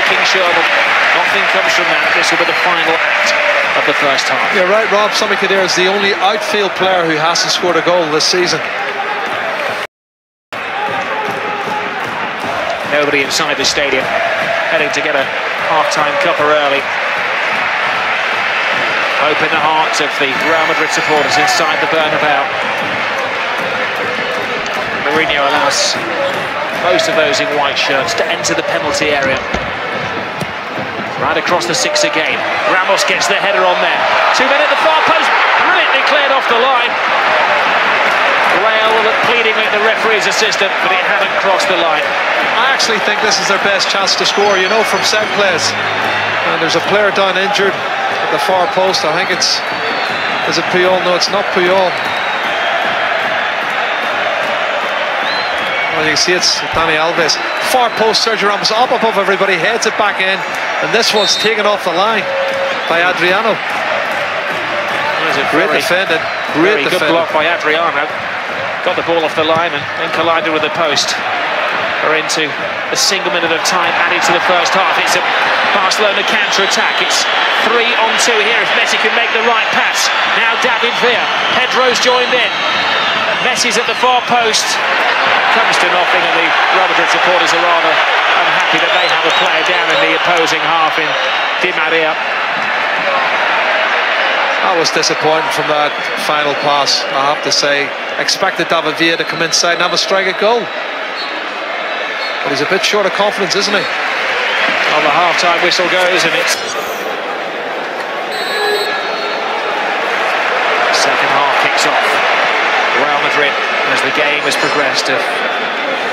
making sure that nothing comes from that. This will be the final act of the first half. You're right, Rob. Sami Khedira is the only outfield player who hasn't scored a goal this season. Nobody inside the stadium, heading to get a half-time cuppa early. Hope in the hearts of the Real Madrid supporters inside the Bernabeu. Mourinho allows most of those in white shirts to enter the penalty area. Right across the six again. Ramos gets the header on there. 2 men at the far post, brilliantly cleared off the line. Rail pleading with the referee's assistant, but it hadn't crossed the line. I actually think this is their best chance to score, you know, from set plays. And there's a player down injured at the far post. I think it's... Is it Puyol? No, it's not Puyol. Well, you can see it's Dani Alves. Far post, Sergio Ramos up above everybody, heads it back in. And this one's taken off the line by Adriano. Great defending. Very good block by Adriano. Got the ball off the line and then collided with the post. We're into a single minute of time added to the first half. It's a Barcelona counter-attack. It's 3-on-2 here if Messi can make the right pass. Now David Villa. Pedro's joined in. Messi's at the far post. Comes to nothing, and the Real Madrid supporters are rather unhappy that they have a player down in the opposing half in Di Maria. That was disappointing from that final pass, I have to say. Expected David Villa to come inside and have a strike at goal. But he's a bit short of confidence, isn't he? Well, the half-time whistle goes, and it's... Second half kicks off. Real Madrid, as the game has progressed, have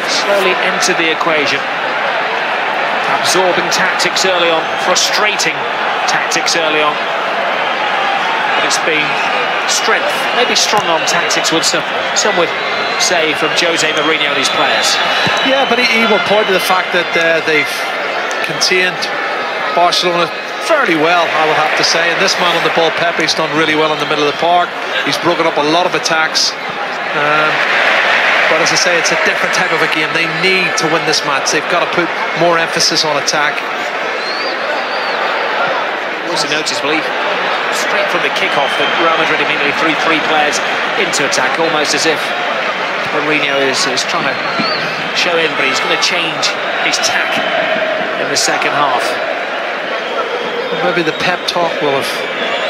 slowly entered the equation. Absorbing tactics early on, frustrating tactics early on. But it's been strength, maybe strong-arm tactics, would some would say, from Jose Mourinho and his players. Yeah, but he will point to the fact that they've contained Barcelona fairly well, I would have to say. And this man on the ball, Pepe's done really well in the middle of the park. He's broken up a lot of attacks. But as I say, it's a different type of a game. They need to win this match. They've got to put more emphasis on attack. Also noticeable, straight from the kick-off, that Real Madrid immediately threw 3 players into attack, almost as if Mourinho is trying to show everybody he's going to change his tack in the second half. Maybe the pep talk will have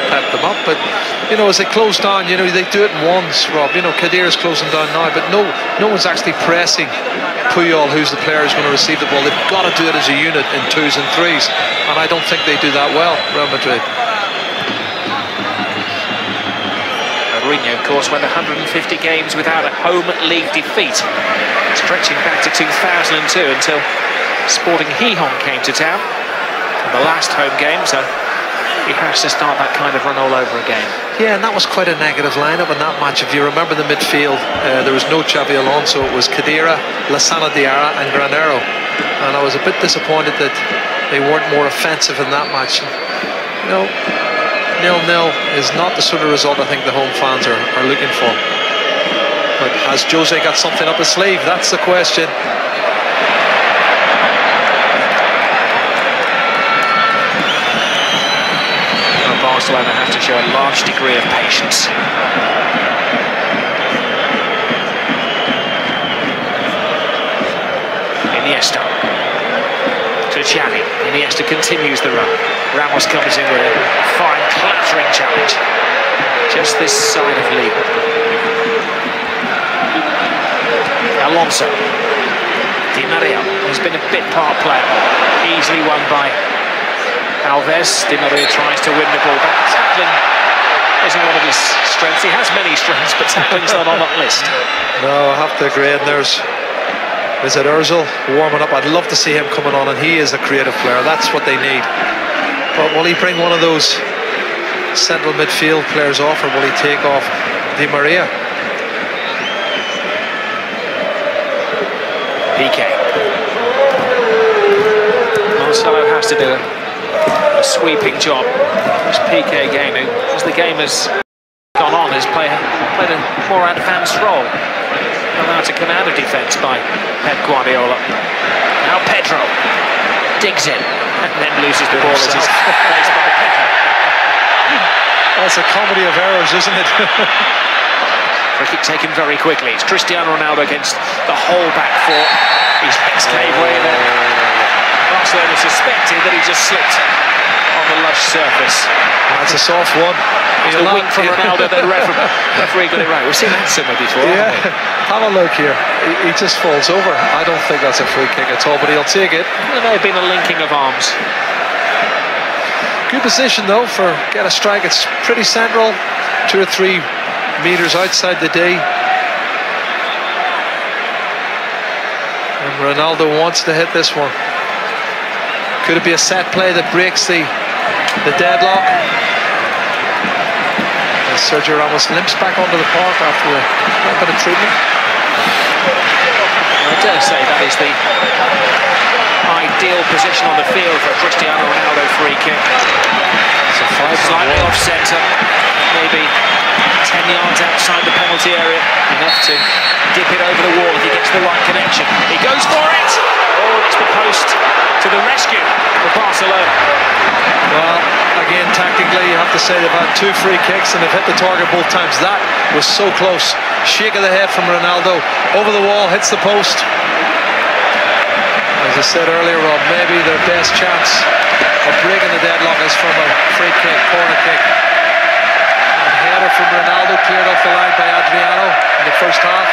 pepped them up, but you know, as they close down, you know, they do it in ones, Rob. You know, Khedira's closing down now, but no one's actually pressing Puyol, who's the player who's going to receive the ball. They've got to do it as a unit in 2s and 3s, and I don't think they do that well, Real Madrid. Mourinho, of course, went 150 games without a home league defeat, stretching back to 2002 until Sporting Gijón came to town in the last home game, so he has to start that kind of run all over again. Yeah, and that was quite a negative lineup in that match. If you remember the midfield, there was no Xavi Alonso. It was Khedira, Lassana Diarra and Granero, and I was a bit disappointed that they weren't more offensive in that match. You know, 0-0 is not the sort of result I think the home fans are looking for. But has Jose got something up his sleeve? That's the question. Barcelona have to show a large degree of patience. Iniesta to Xavi. Iniesta continues the run. Ramos comes in with a fine clattering challenge just this side of Liga. Alonso. Di Maria has been a bit part player, easily won by Alves. Di Maria tries to win the ball back. Tackling isn't one of his strengths. He has many strengths, but tackling's not on that list. No, I have to agree. And there's it Ozil warming up. I'd love to see him coming on, and he is a creative player. That's what they need. But will he bring one of those central midfield players off, or will he take off Di Maria? PK. Marcelo has to do a sweeping job. This PK game, as the game has gone on, has played a more advanced role. Allowed to come out of defence by Pep Guardiola. Now Pedro digs in. and then loses the ball as he's placed by Pepe. That's a comedy of errors, isn't it? Free kick taken very quickly. It's Cristiano Ronaldo against the whole back four. His legs gave way then. Barcelona suspected that he just slipped on the lush surface. That's a soft one. It's the wing from Ronaldo, then referee got it right. We've seen that somewhere before, haven't we? Have a look here. He just falls over. I don't think that's a free kick at all, but he'll take it. There may have been a linking of arms. Good position though for get a strike. It's pretty central, 2 or 3 meters outside the D. And Ronaldo wants to hit this one. Could it be a set play that breaks the deadlock? And Sergio Ramos limps back onto the park after a bit of treatment. I dare say that is the ideal position on the field for a Cristiano Ronaldo free kick. Slightly off centre, maybe 10 yards outside the penalty area, enough to dip it over the wall if he gets the right connection. He goes for it! Oh, it's the post to the rescue for Barcelona. Well, again, tactically, you have to say they've had 2 free kicks and they've hit the target both times. That was so close. Shake of the head from Ronaldo, over the wall, hits the post. As I said earlier, Rob, maybe their best chance of breaking the deadlock is from a free kick, corner kick. And header from Ronaldo cleared off the line by Adriano in the first half.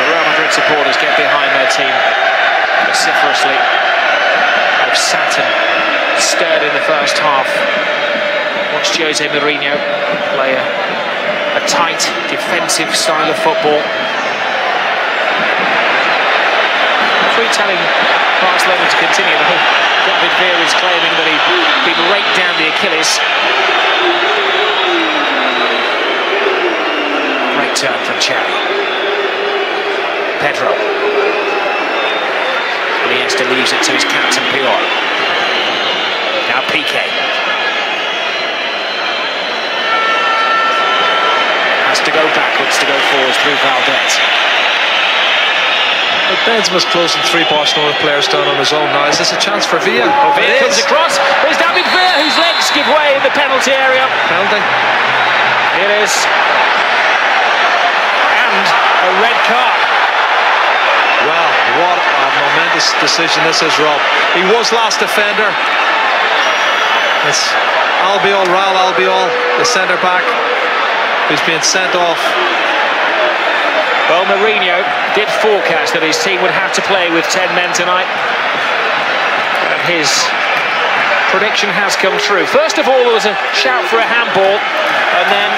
The Real Madrid supporters get behind their team vociferously. They've sat and stirred in the first half. Watched Jose Mourinho play a tight defensive style of football. Telling Barcelona to continue. David Villa is claiming that he'd been raked down the Achilles. Great turn from Xavi. Pedro. Iniesta leaves it to his captain Puyol. Now Piqué. Has to go backwards to go forwards through Valdez. But Benzema's closing 3 Barcelona players down on his own now. Is this a chance for Villa? Oh, Villa comes across. There's David Villa, whose legs give way in the penalty area. Penalty. It is. And a red card. Well, what a momentous decision this is, Rob. He was last defender. It's Raul Albiol, the centre back, who's being sent off. Well, Mourinho did forecast that his team would have to play with 10 men tonight. And his prediction has come true. First of all, there was a shout for a handball, and then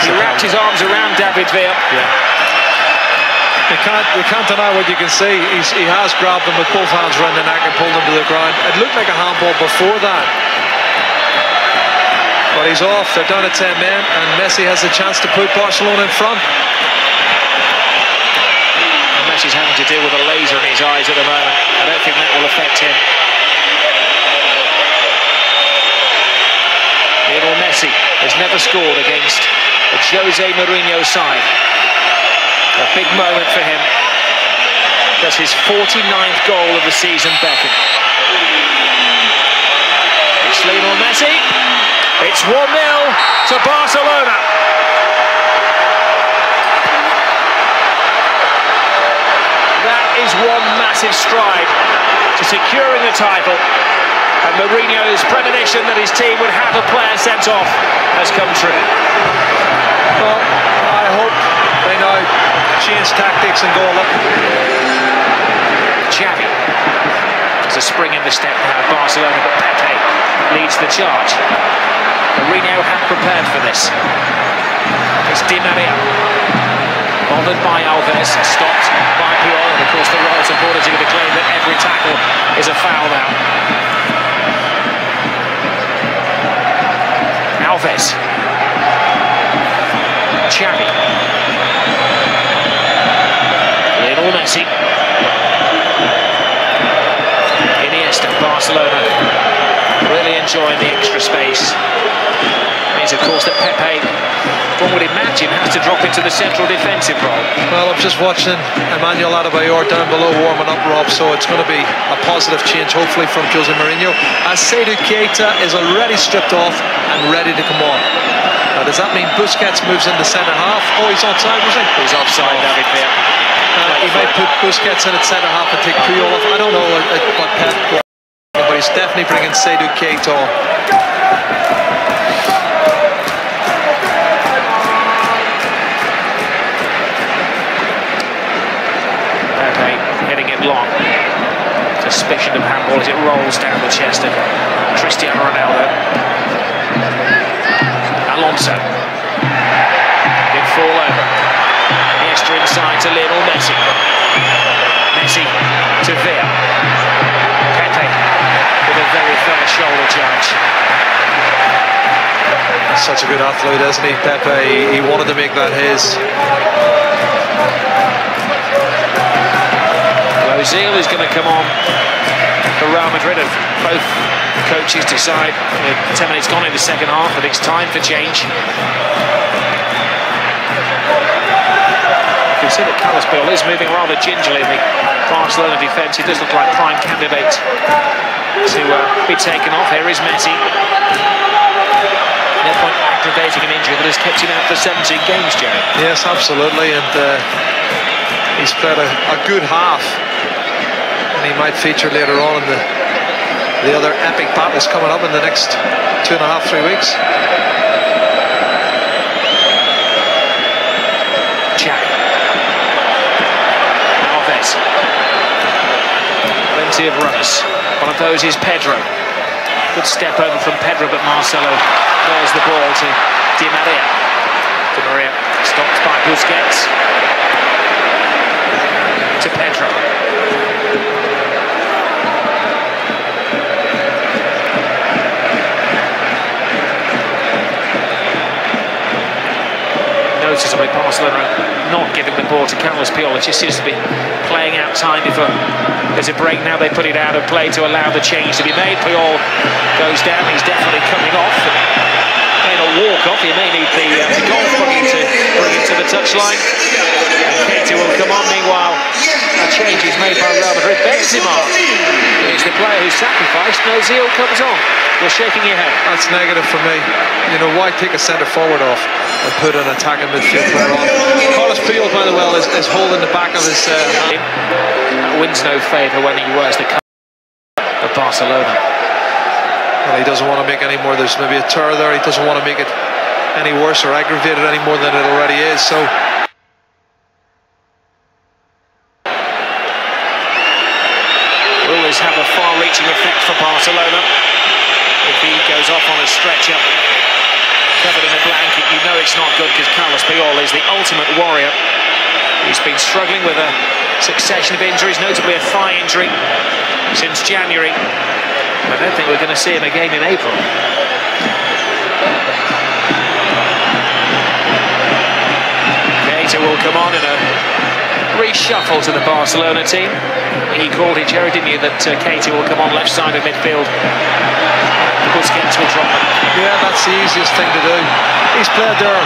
he wrapped his arms around David Villa. Yeah. You can't deny what you can see. He has grabbed him with both hands around the neck and pulled him to the ground. It looked like a handball before that. But he's off. They're down to 10 men, and Messi has the chance to put Barcelona in front. Messi's having to deal with a laser in his eyes at the moment. I don't think that will affect him. Lionel Messi has never scored against a Jose Mourinho side. A big moment for him. That's his 49th goal of the season beckoned. It's Lionel Messi. It's 1-0 to Barcelona. Is one massive stride to securing the title, and Mourinho's premonition that his team would have a player sent off has come true. Well, I hope they now change tactics and go up. Xavi. There's a spring in the step now, Barcelona, but Pepe leads the charge. Mourinho had prepared for this. It's Di Maria. Bothered by Alves, stopped by Puyol, and of course the Royal supporters are going to claim that every tackle is a foul now. Alves. Xavi. Lionel Messi. Iniesta, Barcelona really enjoying the extra space. Means of course that Pepe one would imagine, has to drop into the central defensive role. Well, I'm just watching Emmanuel Adebayor down below warming up, Rob, so it's going to be a positive change, hopefully, from Jose Mourinho, as Seydou Keita is already stripped off and ready to come on. Now, does that mean Busquets moves in the centre half? Oh, he's offside, was he? He's offside, David Beer. He might put Busquets in at centre half and take Puyol off. I don't know what Pep, but he's definitely bringing Seydou Keita on. Hitting it long. Suspicion of handball as it rolls down the chest of Cristiano Ronaldo. Alonso. Big fall over. Iniesta inside to Lionel Messi. Messi to Villa. Pepe with a very fair shoulder charge. Such a good athlete, isn't he, Pepe? He wanted to make that his. Ozil is going to come on for Real Madrid, and both coaches decide 10 minutes gone in the second half that it's time for change. You can see that Carlos Puyol is moving rather gingerly in the Barcelona defence. He does look like prime candidate to be taken off. Here is Messi. No point aggravating an injury that has kept him out for 17 games, Jerry. Yes, absolutely, and he's played a good half. He might feature later on in the other epic battles coming up in the next 2.5-3 weeks. Xavi. Alves. Plenty of runners. One of those is Pedro. Good step over from Pedro, but Marcelo clears the ball to Di Maria. Di Maria stopped by Busquets. To Pedro. Noticeably, Barcelona not giving the ball to Carlos Puyol. It just seems to be playing out time before there's a break. Now they put it out of play to allow the change to be made. Puyol goes down. He's definitely coming off. May not walk off. He may need the golf buggy to bring it to the touchline. And Keita will come on. Meanwhile, a change is made by Real Madrid. Benzema is the player who's sacrificed. Ozil comes on. You're shaking your head. That's negative for me. You know, why take a centre forward off and put an attacking midfield player on? Carlos Puyol, by the way, is holding the back of his hand. That wins no favour when he wears the colour of Barcelona. Well, he doesn't want to make any more. There's maybe a tear there. He doesn't want to make it any worse or aggravate it any more than it already is. So will this have a far-reaching effect for Barcelona? If he goes off on a stretcher, covered in a blanket, you know it's not good, because Carlos Puyol is the ultimate warrior. He's been struggling with a succession of injuries, notably a thigh injury, since January. I don't think we're going to see him again in April. Keita will come on in a reshuffle to the Barcelona team. You called it, Jerry, didn't you, that Keita will come on left side of midfield. Busquets will drop him. yeah, that's the easiest thing to do. He's played there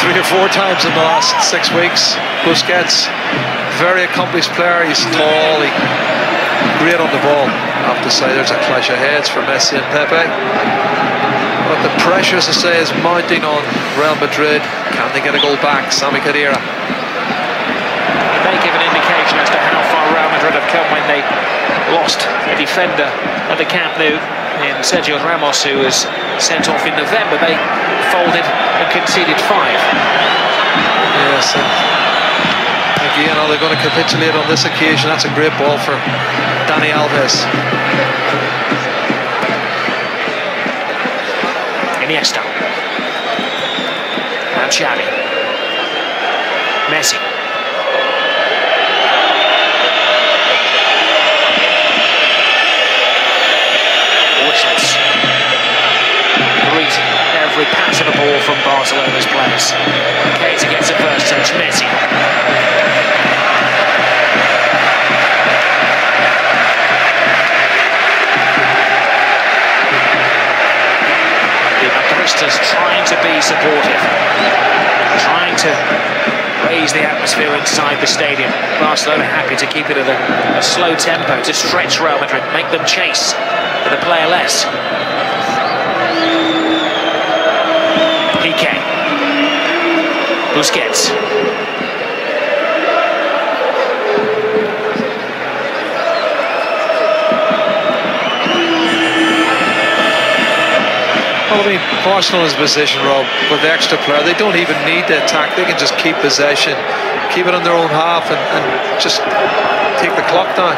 3 or 4 times in the last 6 weeks. Busquets, very accomplished player. He's tall, great on the ball. I have to say, there's a clash of heads for Messi and Pepe. But the pressure, as I say, is mounting on Real Madrid. Can they get a goal back? Sami Khedira. It may give an indication as to how far Real Madrid have come when they lost a defender at the Camp Nou in Sergio Ramos, who was sent off in November. They folded and conceded 5. Yes, and again, are they going to capitulate on this occasion? That's a great ball for Dani Alves. Iniesta. And Xavi. Messi. Whistles. Greet every pass of the ball from Barcelona's players. Keita gets a first touch. Messi. Madridistas trying to be supportive. to raise the atmosphere inside the stadium. Barcelona happy to keep it at a slow tempo, to stretch Real Madrid, make them chase with a player less. Piqué. Busquets. Well, I mean, Barcelona's position, Rob, with the extra player, they don't even need to attack. They can just keep possession, keep it on their own half, and just take the clock down.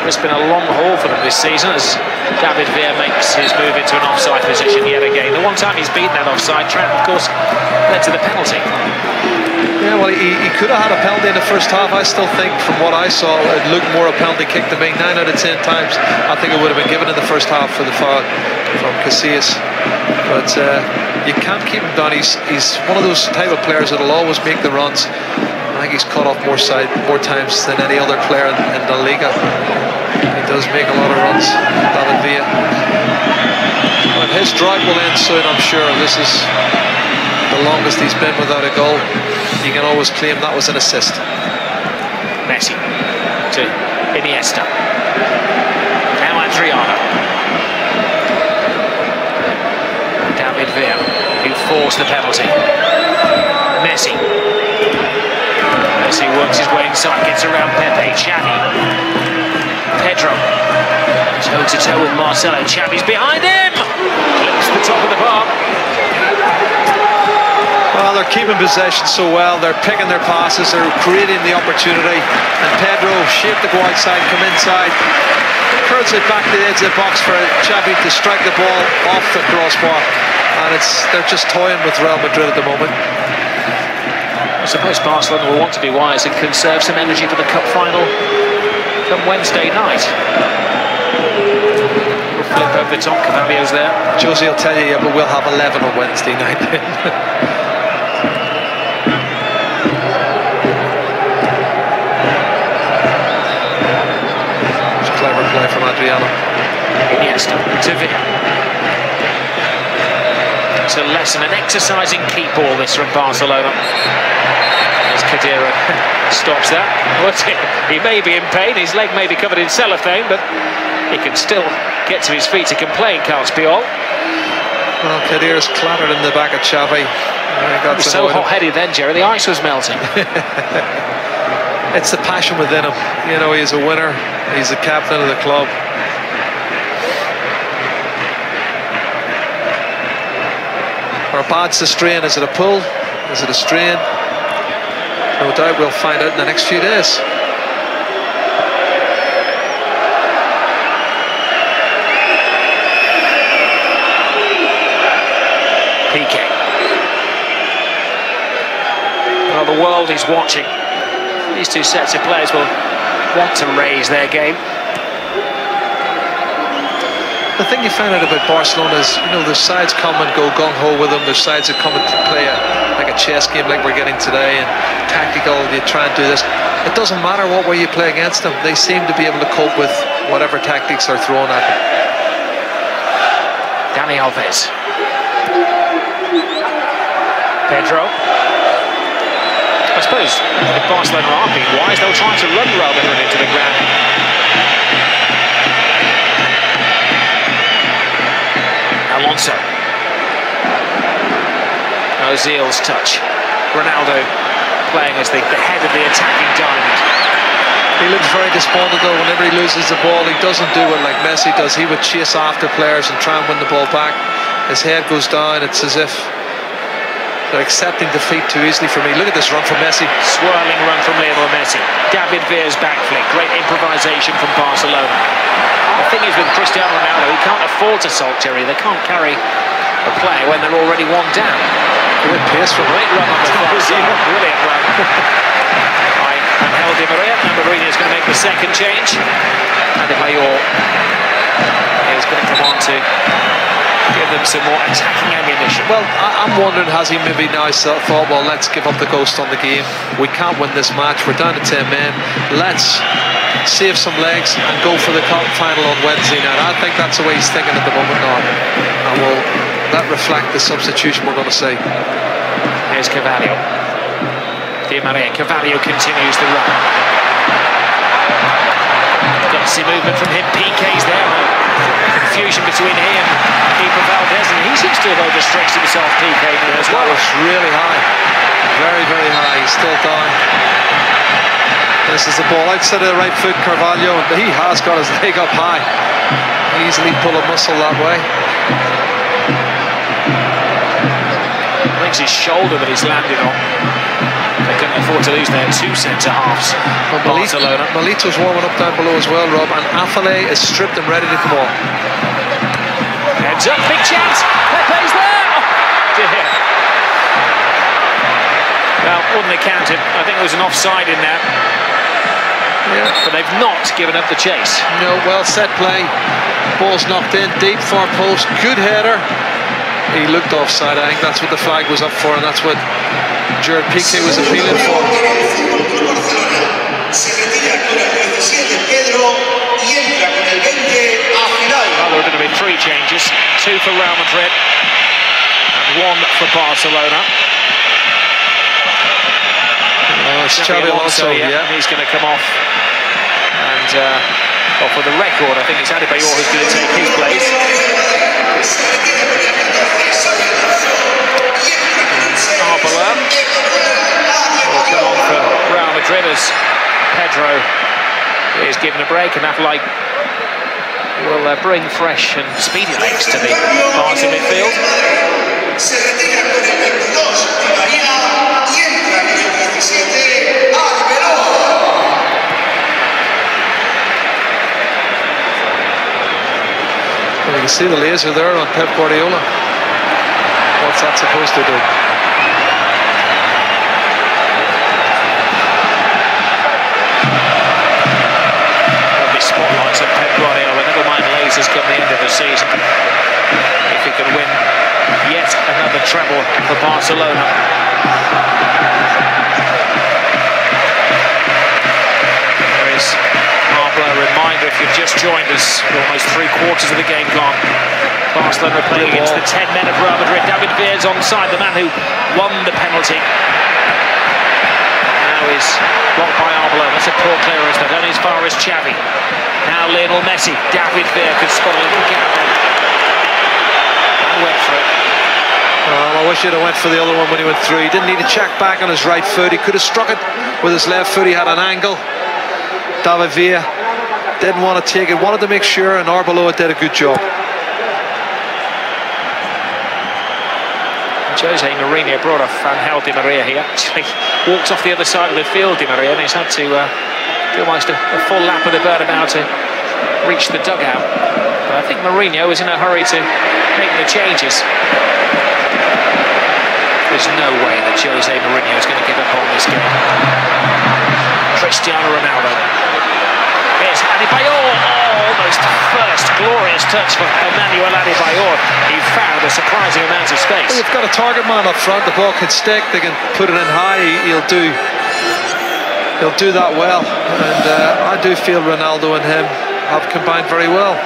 It's been a long haul for them this season as David Villa makes his move into an offside position yet again. The one time he's beaten that offside trap, of course, led to the penalty. Yeah, well, he could have had a penalty in the first half. I still think, from what I saw, it looked more a penalty kick to me. 9 out of 10 times, I think it would have been given in the first half for the foul from Casillas. But you can't keep him down. He's one of those type of players that'll always make the runs. I think he's cut off more times than any other player in the Liga. He does make a lot of runs, David Villa. But his drought will end soon, I'm sure. This is the longest he's been without a goal. You can always claim that was an assist. Messi to Iniesta. Now Adriano. David Villa, who forced the penalty. Messi. Messi works his way inside, gets around Pepe. Xavi. Pedro. Toe-to-toe with Marcelo. Xavi's behind him! Clips the top of the bar. Well, they're keeping possession so well. They're picking their passes. They're creating the opportunity. And Pedro, shape to go outside, come inside. Curls it back to the edge of the box for Xavi to strike the ball off the crossbar. And they're just toying with Real Madrid at the moment. I suppose Barcelona will want to be wise and conserve some energy for the cup final come Wednesday night. We'll flip over the top. Cavalio's there. Josie will tell you, yeah, but we'll have 11 on Wednesday night. Clever play from Adriano. Iniesta to Villa. It's a lesson, an exercise in keep ball, this from Barcelona. As Khedira stops that. He may be in pain, his leg may be covered in cellophane, but he can still get to his feet to complain, Carl Spiol. Well, Khedira's clattered in the back of Xavi. He was so hot-headed then, Jerry, the ice was melting. It's the passion within him. You know, he's a winner. He's the captain of the club. Or bad's the strain? Is it a pull? Is it a strain? No doubt we'll find out in the next few days. Piqué. Well, the world is watching. These two sets of players will want to raise their game. The thing you find out about Barcelona is, you know, their sides come and go gung-ho with them. Their sides that come and play like a chess game like we're getting today, and tactical, you try and do this. It doesn't matter what way you play against them. They seem to be able to cope with whatever tactics are thrown at them. Dani Alves. Pedro. I suppose if Barcelona aren't being wise, they'll try to run Real Madrid into the ground. Alonso. Ozil's touch. Ronaldo playing as the head of the attacking diamond. He looks very despondent though whenever he loses the ball. He doesn't do it like Messi does. He would chase after players and try and win the ball back. His head goes down. It's as if they're accepting defeat too easily for me. Look at this run from Messi. Swirling run from Lionel Messi. David Villa's back flick. Great improvisation from Barcelona. The thing is with Cristiano Ronaldo, he can't afford to sulk, Jerry. They can't carry a player when they're already one down. Good pace from Great run on the far side. Brilliant run. By Angel Di Maria. And Mourinho is going to make the second change. And De Mayor is going to come on to give them some more attacking ammunition. Well, I'm wondering, has he maybe now thought, well, let's give up the ghost on the game. We can't win this match. We're down to 10 men. Let's save some legs and go for the cup final on Wednesday night. I think that's the way he's thinking at the moment now. And we'll that reflect the substitution we're going to see. Here's Carvalho. Di Maria. Carvalho continues the run. Gutsy movement from him. PK's there. Confusion between he and keeper Valdez, and he seems to have overstretched himself, PK, now as well. That was really high. Very, very high. He's still down. This is the ball outside of the right foot, Carvalho, and he has got his leg up high. Easily pull a muscle that way. I think it's his shoulder that he's landed on. They couldn't afford to lose their two centre-halves. Barcelona. Melito's warming up down below as well, Rob, and Affale is stripped and ready to come on. Heads up, big chance. Pepe's there. Oh, dear. Well, wouldn't have counted. I think there was an offside in there. Yeah. But they've not given up the chase. No, well set play. Ball's knocked in, deep far post. Good header. He looked offside. I think that's what the flag was up for, and that's what Gerard Piqué was appealing for. Well, there are going to be 3 changes. 2 for Real Madrid and 1 for Barcelona. It's Xabi Alonso, yeah. He's going to come off. And well, for the record, I think it's Adebayor who's going to take his place. Arbeloa will come on for Real Madrid as Pedro is given a break, and Affale will bring fresh and speedy legs to the Barca midfield. Well, you can see the laser there on Pep Guardiola. What's that supposed to do? There'll be spotlights on Pep Guardiola. Never mind lasers come the end of the season. If he can win yet another treble for Barcelona. There is Arbeloa. Reminder, if you've just joined us, almost 3/4 of the game gone. Barcelona playing against the 10 men of Real Madrid. David Villa's onside, the man who won the penalty. Now is blocked by Arbeloa. That's a poor clearance, but only as far as Xavi. Now Lionel Messi. David Villa could spot a little gap and went for it. Well, I wish he'd have went for the other one when he went through. He didn't need to check back on his right foot. He could have struck it with his left foot. He had an angle. David Villa didn't want to take it, wanted to make sure, and Arbeloa did a good job. Jose Mourinho brought off Angel Di Maria. He actually walks off the other side of the field, Di Maria, and he's had to do almost a full lap of the Bernabeu to reach the dugout. But I think Mourinho is in a hurry to make the changes. There's no way that Jose Mourinho is going to give up on this game. Cristiano Ronaldo. Here's Adebayor. Almost first glorious touch for Emmanuel Adebayor. He found a surprising amount of space. Well, you've got a target man up front. The ball can stick. They can put it in high. He'll do that well. And I do feel Ronaldo and him have combined very well.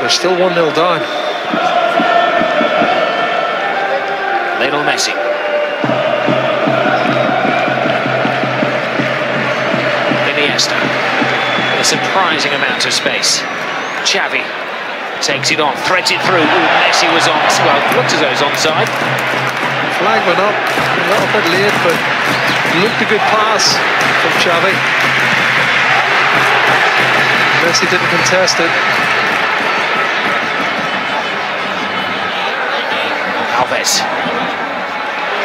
They're still 1-0 down. Lionel Messi. Iniesta. With a surprising amount of space. Xavi takes it on, threads it through. Ooh, Messi was on. Well, looked as though he was onside. Flag went up a little bit late, but looked a good pass from Xavi. Messi didn't contest it. Alves.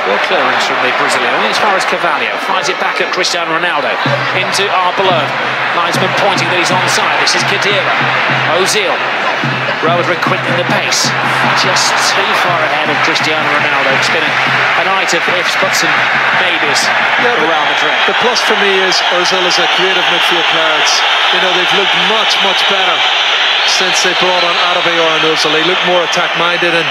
Well, clearance from the Brazilian. As far as Carvalho finds it back at Cristiano Ronaldo. Into Arbeloa. Linesman pointing that he's onside. This is Khedira. Ozil. Real Madrid quickening the pace. Just too far ahead of Cristiano Ronaldo. It's been a night of ifs, buts and maybes for Real Madrid. The plus for me is Ozil is a creative midfield player. They've looked much, much better since they brought on Adebayor and Ozil. They look more attack-minded, and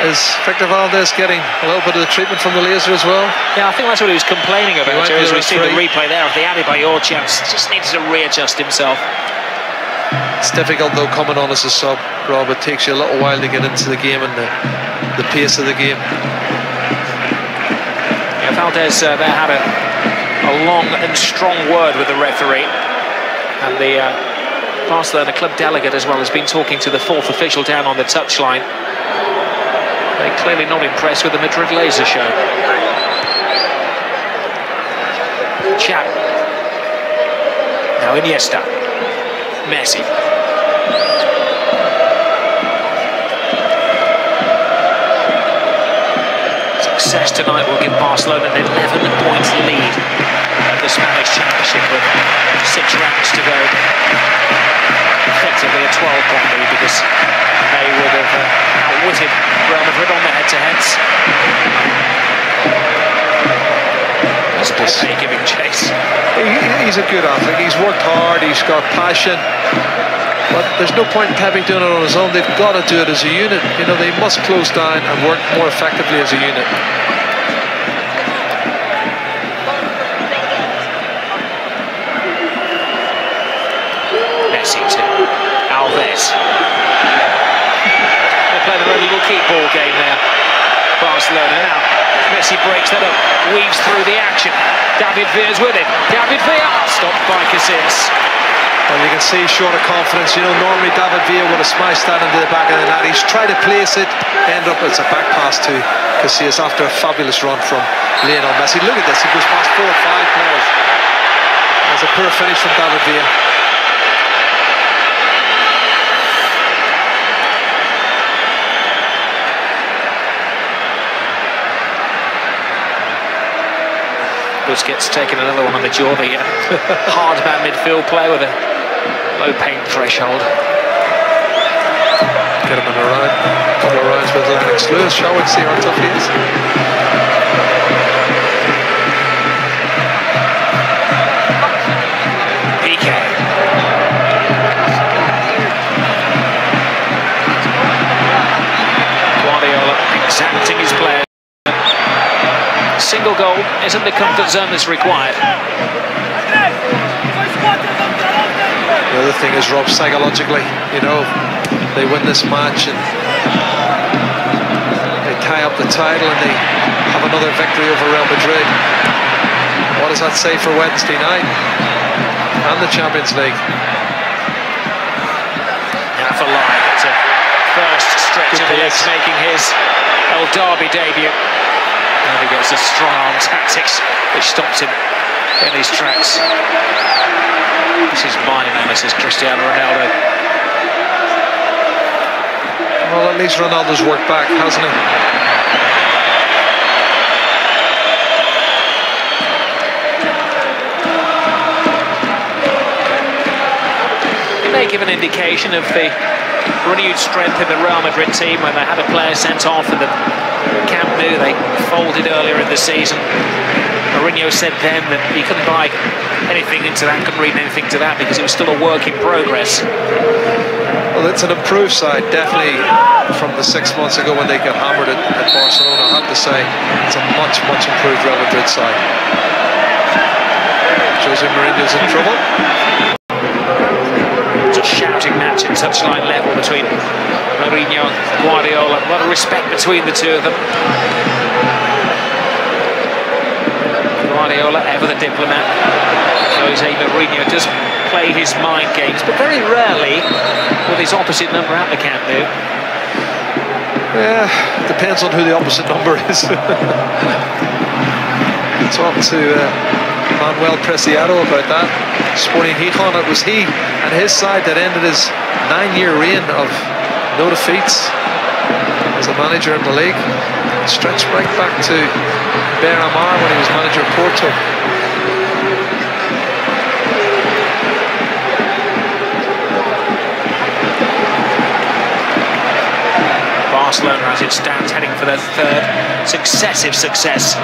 is Victor Valdez getting a little bit of the treatment from the laser as well? Yeah, I think that's what he was complaining about. As we see the replay there of the Adebayor chance, just needs to readjust himself. It's difficult though coming on as a sub. Rob, it takes you a little while to get into the game and the pace of the game. Yeah, Valdez there had a long and strong word with the referee, and the Barcelona club delegate as well has been talking to the fourth official down on the touchline. They're clearly not impressed with the Madrid laser show. Chap. Now Iniesta. Messi. Success tonight will give Barcelona an 11-point lead at the Spanish Championship with 6 rounds to go. Effectively a 12-point lead because they would have outwitted Real Madrid on the head-to-heads. That's Pepe giving chase. He's a good athlete. He's worked hard. He's got passion. But there's no point in Pepe doing it on his own. They've got to do it as a unit. You know, they must close down and work more effectively as a unit. Messi to Alves. They're playing a very little keep ball game there. Barcelona now. Messi breaks that up, weaves through the action. David Villa's with it. David Villa stopped by Casillas. Well, you can see he's short of confidence. You know, normally David Villa would have smashed that into the back of the net. He's tried to place it, end up it's a back pass to Casillas after a fabulous run from Lionel Messi. Look at this, he goes past 4 or 5 players. There's a poor finish from David Villa. Busquets taking another one on the jaw. The hard man midfield player with a low pain threshold. Get him in a round, a couple of rounds with Lennox Lewis, shall we see how tough he is? Piqué. Guardiola exacting his players. Single goal isn't the comfort zone that's required. The other thing is, Rob, psychologically, you know, they win this match and they tie up the title and they have another victory over Real Madrid. What does that say for Wednesday night and the Champions League? Now for Lyon, it's a first stretch of the legs making his El Derby debut. And he gets a strong arm tactics which stops him in his tracks. This is my nemesis, Cristiano Ronaldo. Well, at least Ronaldo's worked back, hasn't he? It may give an indication of the renewed strength in the Real Madrid team when they had a player sent off in the Camp Nou. They folded earlier in the season. Mourinho said then that he couldn't buy anything into that, couldn't read anything to that because it was still a work in progress. Well, it's an improved side, definitely from the 6 months ago when they got hammered at Barcelona. I have to say, it's a much, much improved Real Madrid side. Jose Mourinho's in trouble. It's a shouting match at touchline level between Mourinho and Guardiola. A lot of respect between the two of them. Guardiola, ever the diplomat. Jose Mourinho does play his mind games, but very rarely with his opposite number at the Camp Nou. Yeah, depends on who the opposite number is. Talk to Manuel Preciado about that. Sporting Gijón, it was he and his side that ended his 9-year reign of no defeats as a manager in the league. It stretched right back to Beira-Mar when he was manager of Porto. Barcelona, as it stands, heading for their third successive success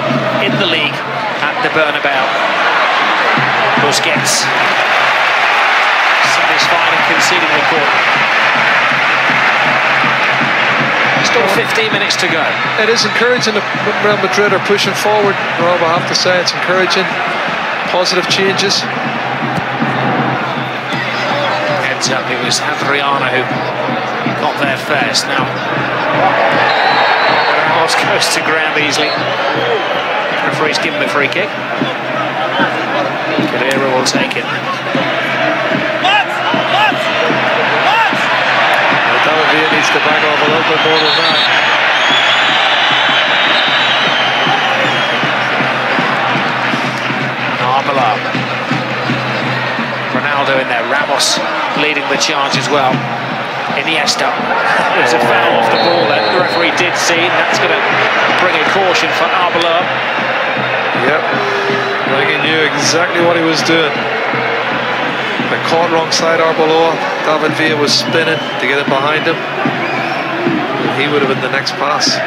in the league at the Bernabeu. Busquets satisfied and conceding the corner. Still 15 minutes to go. It is encouraging that Real Madrid are pushing forward, Rob. I have to say it's encouraging. Positive changes. Ends up it was Adriana who got there first. Now Ramos goes to ground easily. Referee's given the free kick. Kadira will take it. David Villa needs to back off a little bit more than that. Arbeloa. Ronaldo in there. Ramos leading the charge as well. Iniesta. There's a foul off the ball that the referee did see, and that's going to bring a caution for Arbeloa. Yep. Like he knew exactly what he was doing. They caught wrong side Arbeloa. David Villa was spinning to get in behind him. And he would have been the next pass.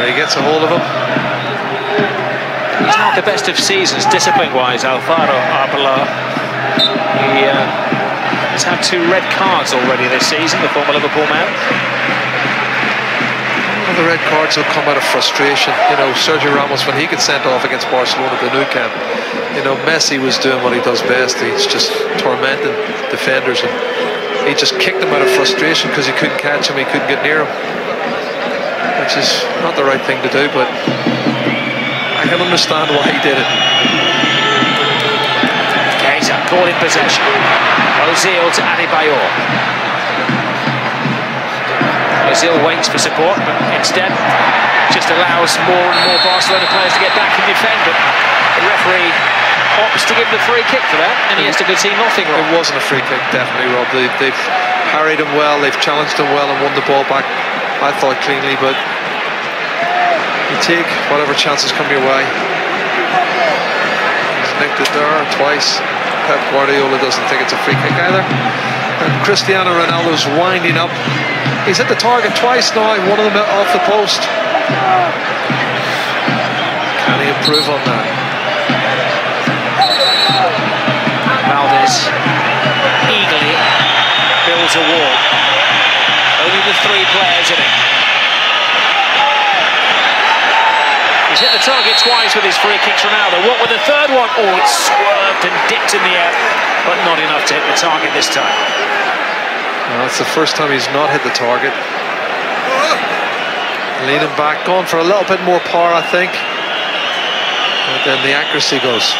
He gets a hold of him. He's not the best of seasons, discipline-wise, Alvaro Arbeloa. He's had 2 red cards already this season, the former Liverpool man. Well, the red cards will come out of frustration. You know, Sergio Ramos, when he gets sent off against Barcelona at the Nou Camp, you know, Messi was doing what he does best. He's just tormenting defenders, and he just kicked him out of frustration because he couldn't catch him, he couldn't get near him, which is not the right thing to do, but I can understand why he did it. Keita caught in possession. Ozil to Adebayor. Ozil waits for support, but instead just allows more and more Barcelona players to get back and defend, but the referee opts to give the free kick for that, and Iniesta could see nothing wrong. It wasn't a free kick, definitely, Rob. They've harried him well, they've challenged him well and won the ball back, I thought, cleanly, but you take whatever chances come your way. He's nicked it there twice. Pep Guardiola doesn't think it's a free kick either. And Cristiano Ronaldo's winding up. He's hit the target twice now, one of them off the post. Can he improve on that? Valdez eagerly builds a wall. Only the 3 players in it. He's hit the target twice with his free kicks, Ronaldo. What with the 3rd one? Oh, it swerved and dipped in the air, but not enough to hit the target this time. Well, that's the first time he's not hit the target. Leaning back, going for a little bit more power, I think. But then the accuracy goes.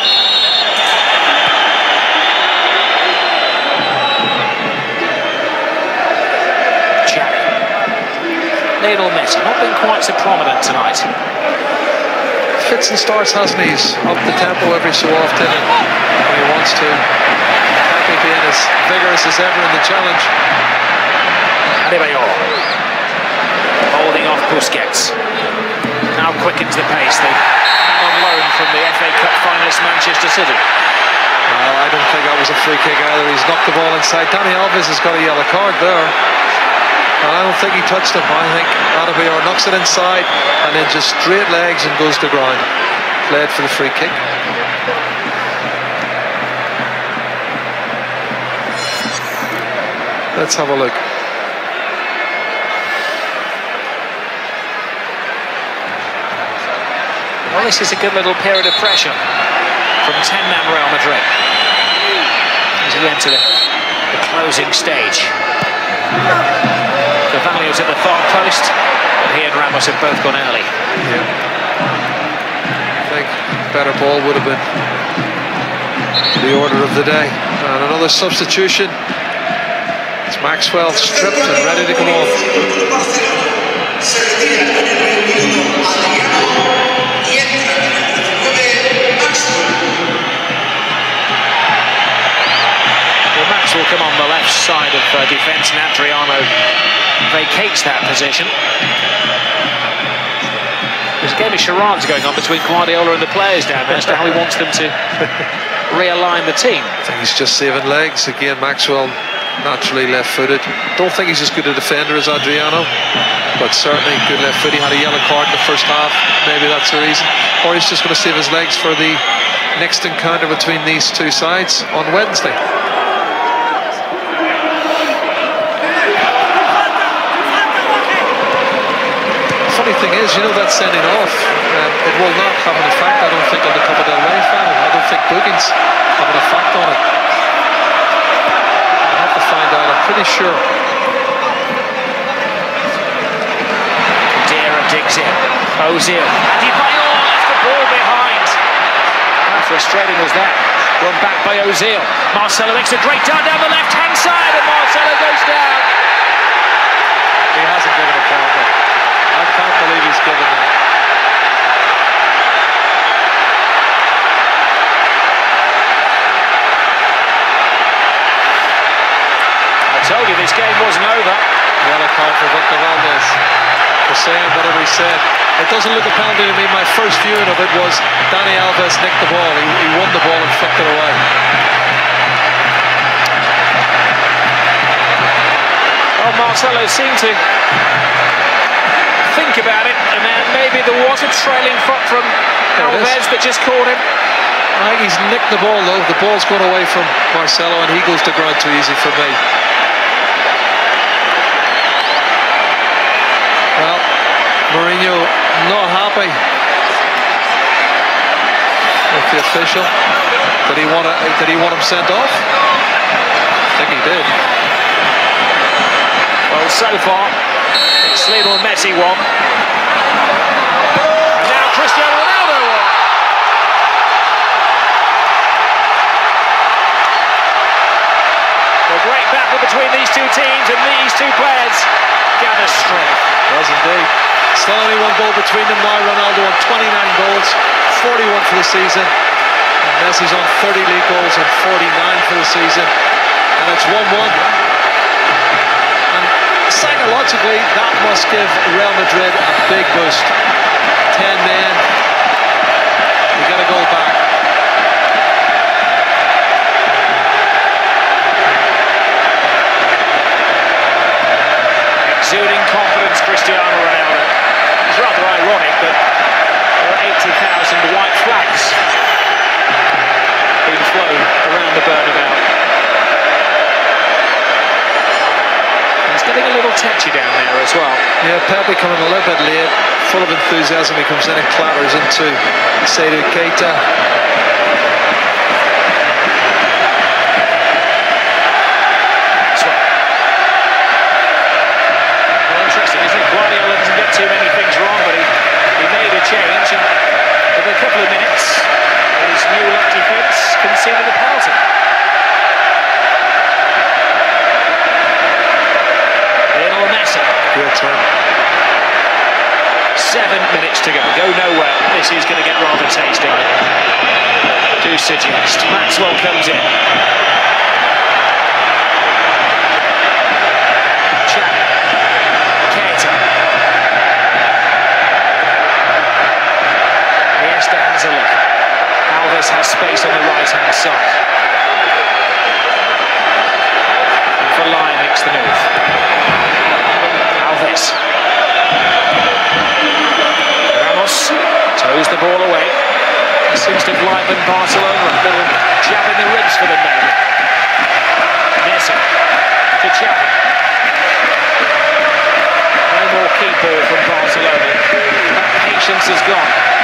Lionel Messi not been quite so prominent tonight. Fits and starts, hasn't he? He's up the tempo every so often and when he wants to. Happy being as vigorous as ever in the challenge. Adebayor holding off Busquets. Now quickens the pace. The man on loan from the FA Cup finalist Manchester City. I don't think that was a free kick either. He's knocked the ball inside. Dani Alves has got a yellow card there. And I don't think he touched him. I think Adebayor knocks it inside and then just straight legs and goes to ground. Played for the free kick. Let's have a look. Well, this is a good little period of pressure from 10-man Real Madrid as we enter the closing stage. Cavalio's at the far post, but he and Ramos have both gone early. Yeah. I think better ball would have been the order of the day. And another substitution. It's Maxwell stripped and ready to come on. Well, Max will come on the left side of defence, and Adriano vacates that position. There's a game of charades going on between Guardiola and the players down there as to how he wants them to realign the team. I think he's just saving legs. Again, Maxwell naturally left-footed. Don't think he's as good a defender as Adriano, but certainly good left foot. He had a yellow card in the first half. Maybe that's the reason. Or he's just going to save his legs for the next encounter between these two sides on Wednesday. Funny thing is, you know, that sending off, it will not have an effect, I don't think, on the Copa del Rey final. I don't think bookings have an effect on it. I'll have to find out. I'm pretty sure digs in. Ozil. Andy Bayor left the ball behind. How frustrating was that? Run back by Ozil. Marcelo makes a great turn down the left-hand side, and Marcelo goes down. He hasn't given a penalty. I can't believe he's given that. I told you this game wasn't over. Yellow card for Victor Valdez for saying whatever he said. It doesn't look a penalty to me. My first viewing of it was Dani Alves nicked the ball. He won the ball and flicked it away. Well, Marcelo seemed to think about it, and then maybe there was a trailing foot from Alves that just caught him. I think he's nicked the ball though. The ball's gone away from Marcelo and he goes to ground too easy for me. Well, Mourinho not happy with the official. Did he want him sent off? I think he did. Well, so far, it's Lionel Messi won. And now Cristiano Ronaldo won. A great battle between these two teams, and these two players gather strength. Does indeed. Still only one goal between them now. Ronaldo on 29 goals, 41 for the season. And Messi's on 30 league goals and 49 for the season. And it's 1-1. And psychologically, that must give Real Madrid a big boost. 10 men. We got a goal back. Exuding confidence, Cristiano Ronaldo. It's rather ironic that there are 80,000 white flags being flown around the Bernabeu. He's getting a little tetchy down there as well. Yeah, Pepe coming a little bit late, full of enthusiasm. He comes in and clatters into Seydou Keita. Too many things wrong, but he made a change, and within a couple of minutes his new left defence conceded a penalty. Lionel Messi. Good turn. 7 minutes to go nowhere. This is going to get rather tasty, to suggest. Maxwell comes in. Has a look. Alves has space on the right-hand side. And Fellaini makes the move. Alves. Ramos toes the ball away. He seems to have livened Barcelona. A little jab in the ribs for them maybe. Messi to Xavi. No more key ball from Barcelona. That patience is gone.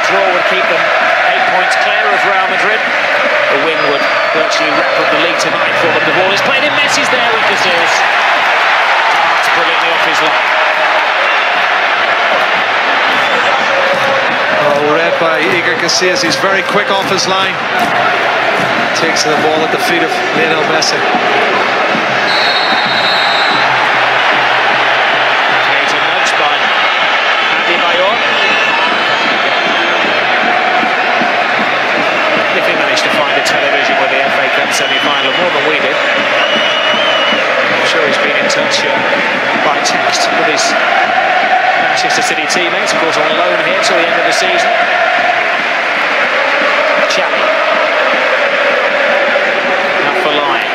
Draw would keep them 8 points clear of Real Madrid. The win would virtually wrap up the league tonight for them. The ball is played in. Messi's there with Casillas. That's brilliantly off his line. Oh, read by Iker Casillas. He's very quick off his line. Takes the ball at the feet of Lionel Messi. Keita nudged by Andy Bayor. If he managed to find a television with the FA Cup semi-final more than we did. I'm sure he's been in touch by text with his Manchester City teammates, of course on loan here till the end of the season. Xavi. Now Fellaini.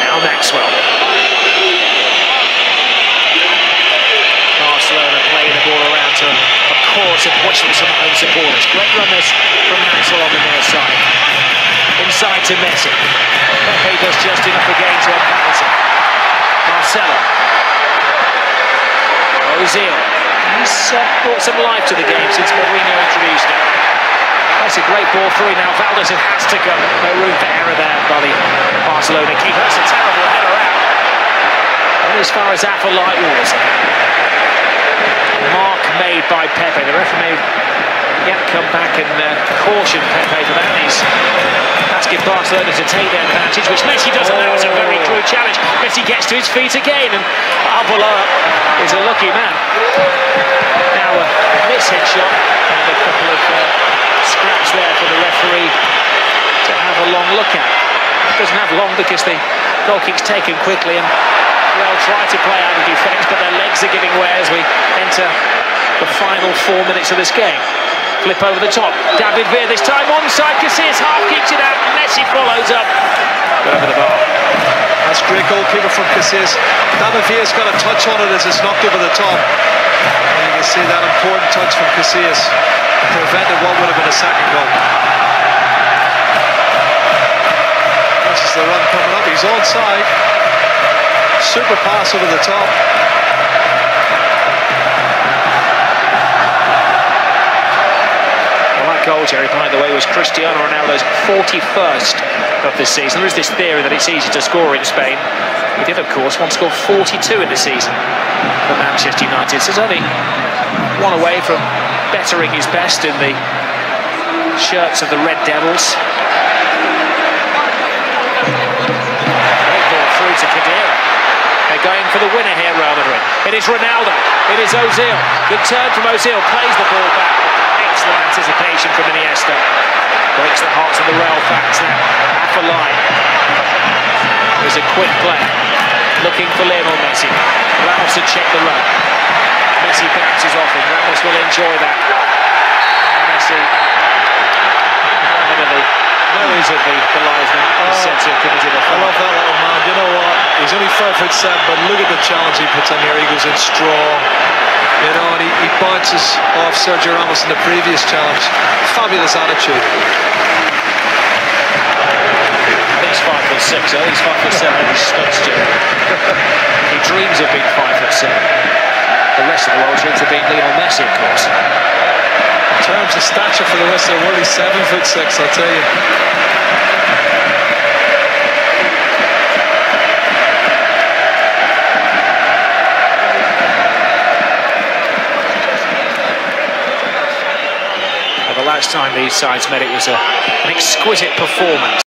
Now Maxwell. Barcelona playing the ball around to a court of whistles from home supporters. Great runners from Maxwell on the near side. Inside to Messi. Pepe does just enough again to unbalance him. Marcelo. Ozil. He's brought some life to the game since Mourinho introduced him. That's a great ball through now. Valdez has to go. No room for error there by the Barcelona keeper. That's a terrible header out. as far as Affolite was. Mark made by Pepe. The referee yet come back and caution Pepe for that. He's asking Barcelona to take their advantage, which Messi doesn't. That was a very crude challenge. Messi gets to his feet again, and Arbeloa is a lucky man. Now a mishead shot and a couple of scraps there for the referee to have a long look at. Doesn't have long because the goal kick's taken quickly, and they'll try to play out of defence, but their legs are giving way as we enter the final 4 minutes of this game. Flip over the top, David Villa this time onside, Casillas half kicks it out, Messi follows up. Got over the bar. That's great goalkeeper from Casillas. David Villa's got a touch on it as it's knocked over the top. And you can see that important touch from Casillas prevented what would have been a second goal. This is the run coming up, he's onside. Super pass over the top. Goal, Jerry, by the way, was Cristiano Ronaldo's 41st of this season. There is this theory that it's easy to score in Spain. He did, of course, once score 42 in the season for Manchester United. So he's only one away from bettering his best in the shirts of the Red Devils. Great ball through to Khedira. They're going for the winner here, Real Madrid. It is Ronaldo. It is Ozil. Good turn from Ozil. Plays the ball back. Excellent anticipation from Iniesta. Breaks the hearts of the Real fans now. Affolite. There's a quick play. Looking for Lionel Messi. Ramos to check the run. Messi bounces off him. Ramos will enjoy that. Messi, one of the nose of the linesman, is said to have committed a foul. I love that little man. You know what? He's only 5'7", but look at the challenge he puts on here. He goes in strong. You know, and he bounces off Sergio Ramos in the previous challenge. Fabulous attitude. I think he's 5'6". He's 5'7". He's studs, Joe. He dreams of being 5'7". The rest of the world dreams of being Lionel Messi, of course. In terms of stature for the rest of the world, he's 7'6", I'll tell you. The last time these sides met, it was an exquisite performance.